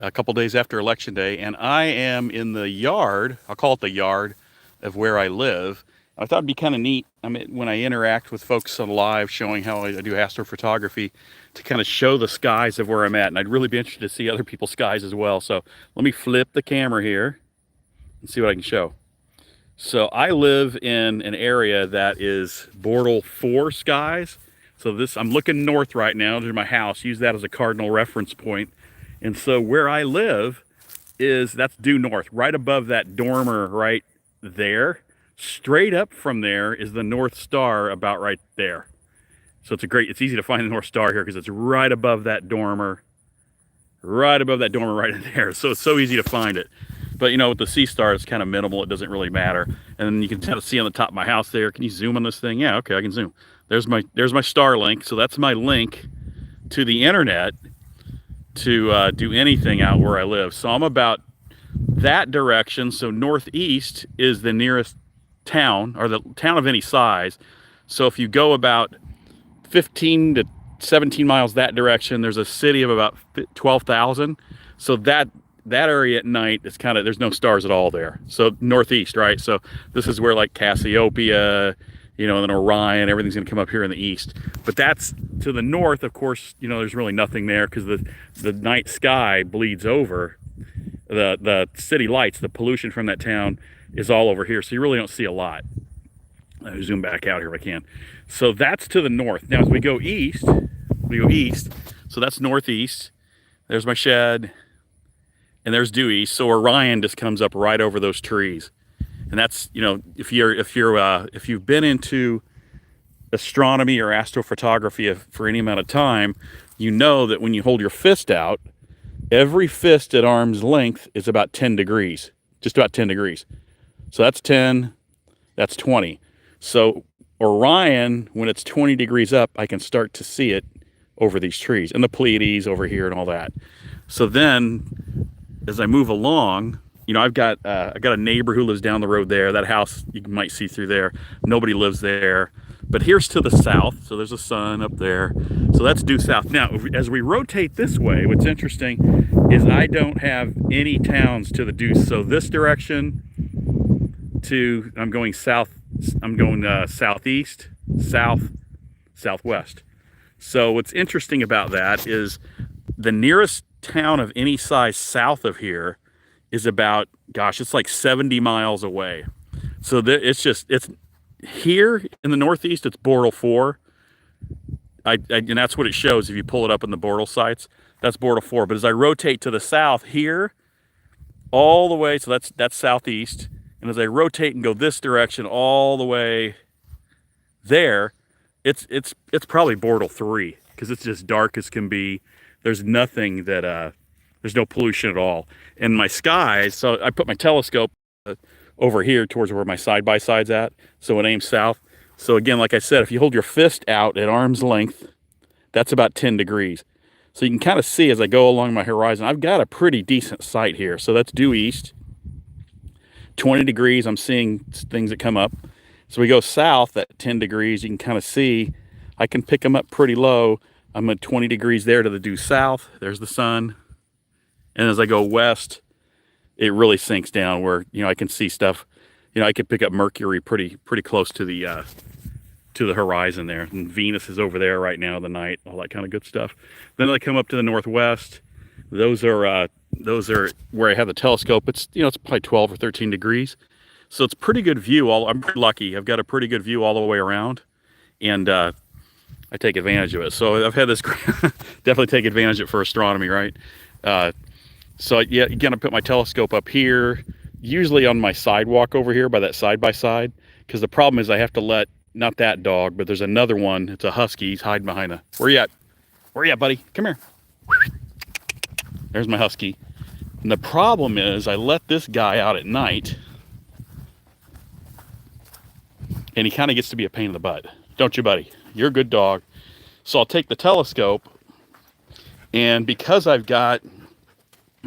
a couple days after Election Day, and I am in the yard. I'll call it the yard of where I live. I thought it'd be kind of neat. I mean, when I interact with folks on live, showing how I do astrophotography, to kind of show the skies of where I'm at, and I'd really be interested to see other people's skies as well. So let me flip the camera here and see what I can show. So I live in an area that is Bortle 4 skies. So I'm looking north right now to my house. Use that as a cardinal reference point. And so where I live that's due north, right above that dormer right there. Straight up from there is the North Star, about right there. So it's easy to find the North Star here because it's right above that dormer, right in there. So it's so easy to find it. But you know, with the SeeStar, it's kind of minimal. It doesn't really matter. And then you can kind of see on the top of my house there. Can you zoom on this thing? Yeah, okay, I can zoom. There's my Starlink. So that's my link to the internet to do anything out where I live. So I'm about that direction. So northeast is the nearest town, or the town of any size. So if you go about 15 to 17 miles that direction, there's a city of about 12,000. So that area at night is kind of, there's no stars at all there. So northeast, right? So this is where like Cassiopeia, you know, and then Orion, everything's going to come up here in the east. But that's to the north, of course, you know, there's really nothing there because the night sky bleeds over. The city lights, the pollution from that town is all over here. So you really don't see a lot. Let me zoom back out here if I can. So that's to the north. Now as we go east, so that's northeast. There's my shed, and there's due east. So Orion just comes up right over those trees. And that's, you know, if you've been into astronomy or astrophotography for any amount of time, you know that when you hold your fist out, every fist at arm's length is about 10 degrees, just about 10 degrees. So that's 10, that's 20. So Orion, when it's 20 degrees up, I can start to see it over these trees, and the Pleiades over here and all that. So then as I move along, you know, I got a neighbor who lives down the road there. That house you might see through there. Nobody lives there. But here's to the south. So there's a sun up there. So that's due south. Now, as we rotate this way, what's interesting is I don't have any towns to the due. So this direction I'm going south. I'm going southeast, south, southwest. So what's interesting about that is the nearest town of any size south of here is about, gosh, it's like 70 miles away. So it's here in the northeast, it's Bortle 4. And that's what it shows if you pull it up in the Bortle sites. That's Bortle 4. But as I rotate to the south here, all the way, so that's southeast. And as I rotate and go this direction all the way there, it's probably Bortle 3, because it's just dark as can be. There's nothing that there's no pollution at all. And my skies, so I put my telescope over here towards where my side-by-side's at, so it aims south. So again, like I said, if you hold your fist out at arm's length, that's about 10 degrees. So you can kind of see as I go along my horizon, I've got a pretty decent sight here. So that's due east. 20 degrees, I'm seeing things that come up. So we go south at 10 degrees, you can kind of see, I can pick them up pretty low. I'm at 20 degrees there to the due south. There's the sun. And as I go west, it really sinks down where, you know, I can see stuff. You know, I could pick up Mercury pretty close to the horizon there. And Venus is over there right now, the night, all that kind of good stuff. Then I come up to the northwest. Those are where I have the telescope. It's, you know, it's probably 12 or 13 degrees. So it's pretty good view. I'm pretty lucky. I've got a pretty good view all the way around. And I take advantage of it. So I've had this, definitely take advantage of it for astronomy, right? So yeah, again, I put my telescope up here, usually on my sidewalk over here by that side-by-side, because the problem is I have to let, not that dog, but there's another one. It's a husky. He's hiding behind where you at? Where you at, buddy? Come here. There's my husky. And the problem is I let this guy out at night, and he kind of gets to be a pain in the butt. Don't you, buddy? You're a good dog. So I'll take the telescope, and because I've got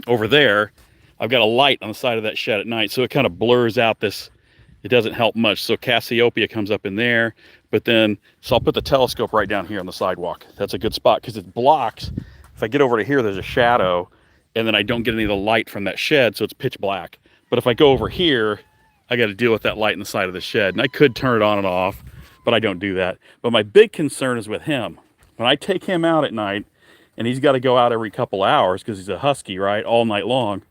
over there, I've got a light on the side of that shed at night, so it kind of blurs out this. It doesn't help much. So Cassiopeia comes up in there, but then, so I'll put the telescope right down here on the sidewalk. That's a good spot because it blocks. If I get over to here, there's a shadow, and then I don't get any of the light from that shed, so it's pitch black. But if I go over here, I got to deal with that light in the side of the shed, and I could turn it on and off, but I don't do that. But my big concern is with him. When I take him out at night, and he's got to go out every couple hours because he's a husky, right, all night long.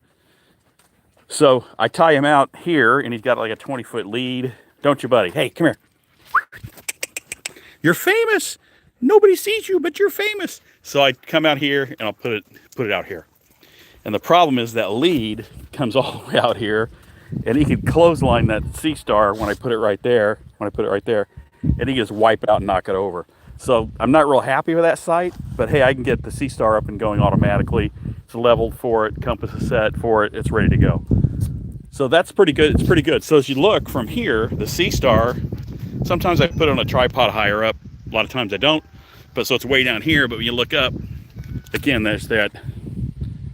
So I tie him out here, and he's got like a 20-foot lead. Don't you, buddy? Hey, come here. You're famous. Nobody sees you, but you're famous. So I come out here, and I'll put it out here. And the problem is that lead comes all the way out here, and he can clothesline that SeeStar when I put it right there, and he can just wipe it out and knock it over. So I'm not real happy with that sight, but hey, I can get the SeeStar up and going automatically. It's leveled for it, compass is set for it, it's ready to go. So that's pretty good. It's pretty good. So as you look from here, the SeeStar, sometimes I put it on a tripod higher up, a lot of times I don't, but so it's way down here. But when you look up, again, there's that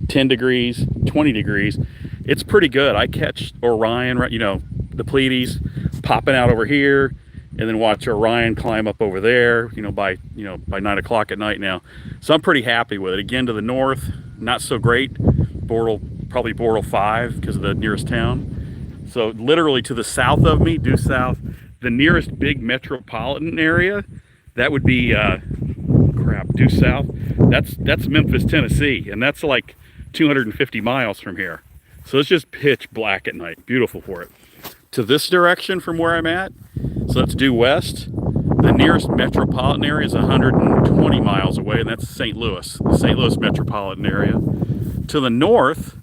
10 degrees, 20 degrees. It's pretty good. I catch Orion, you know, the Pleiades popping out over here, and then watch Orion climb up over there, by 9 o'clock at night now. So I'm pretty happy with it. Again, to the north, not so great. Bortle, probably Bortle 5 because of the nearest town. So literally to the south of me, due south, the nearest big metropolitan area, that would be, due south. That's Memphis, Tennessee, and that's like 250 miles from here. So it's just pitch black at night. Beautiful for it. To this direction from where I'm at, so that's due west, the nearest metropolitan area is 120 miles away, and that's St. Louis, the St. Louis metropolitan area. To the north,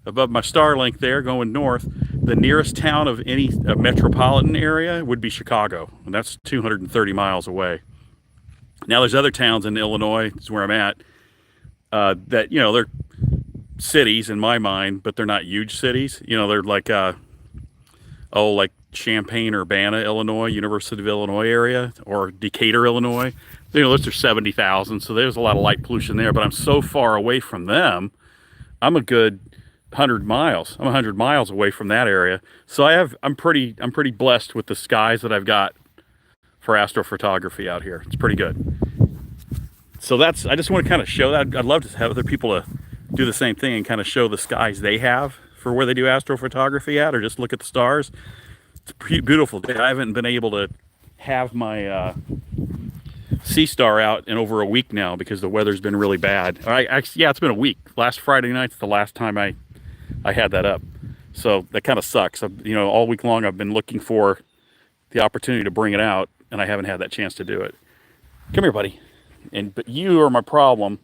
above my Starlink there, going north, the nearest town of any metropolitan area would be Chicago, and that's 230 miles away. Now there's other towns in Illinois, is where I'm at, that, they're cities in my mind, but they're not huge cities. They're like, like Champaign-Urbana, Illinois, University of Illinois area, or Decatur, Illinois. Those are 70,000, so there's a lot of light pollution there, but I'm so far away from them. I'm a good 100 miles. I'm 100 miles away from that area. So I'm pretty blessed with the skies that I've got for astrophotography out here. It's pretty good. So I just want to kind of show that. I'd love to have other people to do the same thing and kind of show the skies they have for where they do astrophotography at, or just look at the stars. It's a beautiful day. I haven't been able to have my SeeStar out in over a week now because the weather's been really bad. Yeah, it's been a week. Last Friday night's the last time I had that up. So that kind of sucks. All week long I've been looking for the opportunity to bring it out, and I haven't had that chance to do it. Come here, buddy. But you are my problem.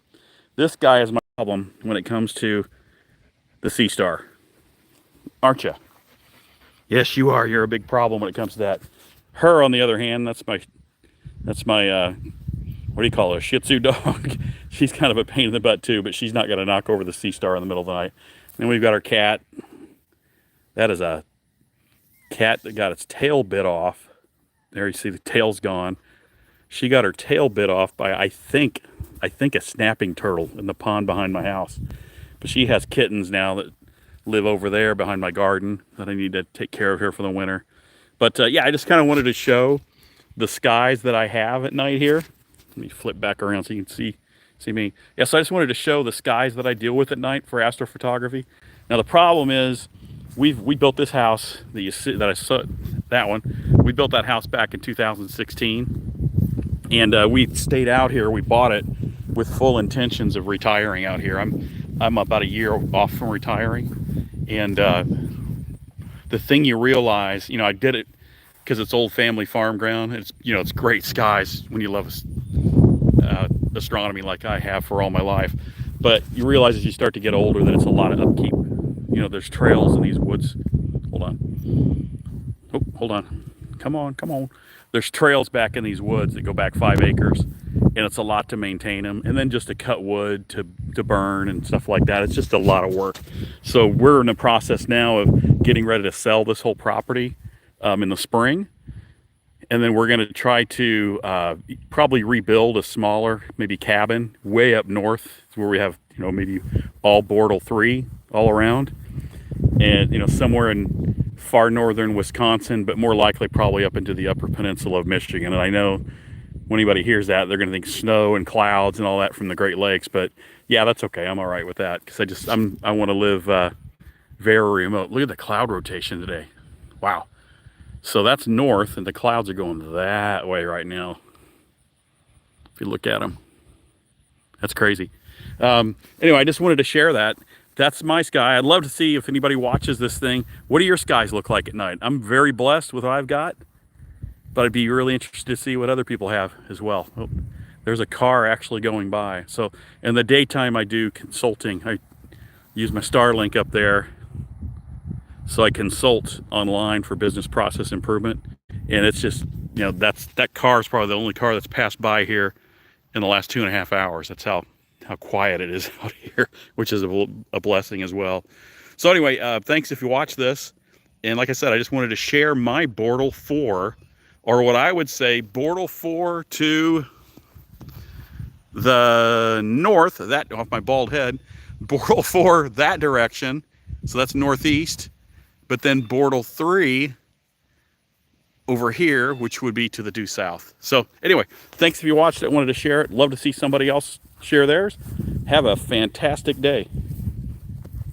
This guy is my problem when it comes to the SeeStar. Aren't you? Yes, you are. You're a big problem when it comes to that. Her, on the other hand, that's my what do you call her? Shih Tzu dog. She's kind of a pain in the butt too, but she's not going to knock over the SeeStar in the middle of the night. Then we've got our cat. That is a cat that got its tail bit off. There you see the tail's gone. She got her tail bit off by, I think a snapping turtle in the pond behind my house. But she has kittens now that live over there behind my garden that I need to take care of here for the winter. But yeah, I just kind of wanted to show the skies that I have at night here. Let me flip back around so you can see me. Yeah, so I just wanted to show the skies that I deal with at night for astrophotography. Now the problem is, we built this house that you see, that one. We built that house back in 2016, and we stayed out here. We bought it with full intentions of retiring out here. I'm about a year off from retiring, and the thing you realize, I did it because it's old family farm ground. It's great skies when you love astronomy like I have for all my life. But you realize as you start to get older that it's a lot of upkeep. There's trails in these woods. Hold on. Oh, hold on. Come on. There's trails back in these woods that go back 5 acres, and it's a lot to maintain them. And then just to cut wood to burn and stuff like that. It's just a lot of work. So we're in the process now of getting ready to sell this whole property in the spring. And then we're going to try to probably rebuild a smaller, maybe cabin way up north where we have, maybe all Bortle 3 all around. And, somewhere in far northern Wisconsin, but more likely probably up into the upper peninsula of Michigan. And I know when anybody hears that, they're going to think snow and clouds and all that from the Great Lakes. But, Yeah, that's okay. I'm all right with that because I want to live very remote. Look at the cloud rotation today. Wow. So that's north, and the clouds are going that way right now. If you look at them, that's crazy. Anyway, I just wanted to share that. That's my sky. I'd love to see if anybody watches this thing. What do your skies look like at night? I'm very blessed with what I've got, but I'd be really interested to see what other people have as well. Oh, there's a car actually going by. So in the daytime, I do consulting. I use my Starlink up there. So I consult online for business process improvement. And it's just, that car is probably the only car that's passed by here in the last 2.5 hours. That's how quiet it is out here, which is a blessing as well. So anyway, thanks if you watch this. And like I said, I just wanted to share my Bortle 4, or what I would say, Bortle 4 to the north, that off my bald head, Bortle 4 that direction. So that's northeast. But then Bortle 3 over here, which would be to the due south. So anyway, thanks if you watched it, wanted to share it. Love to see somebody else share theirs. Have a fantastic day.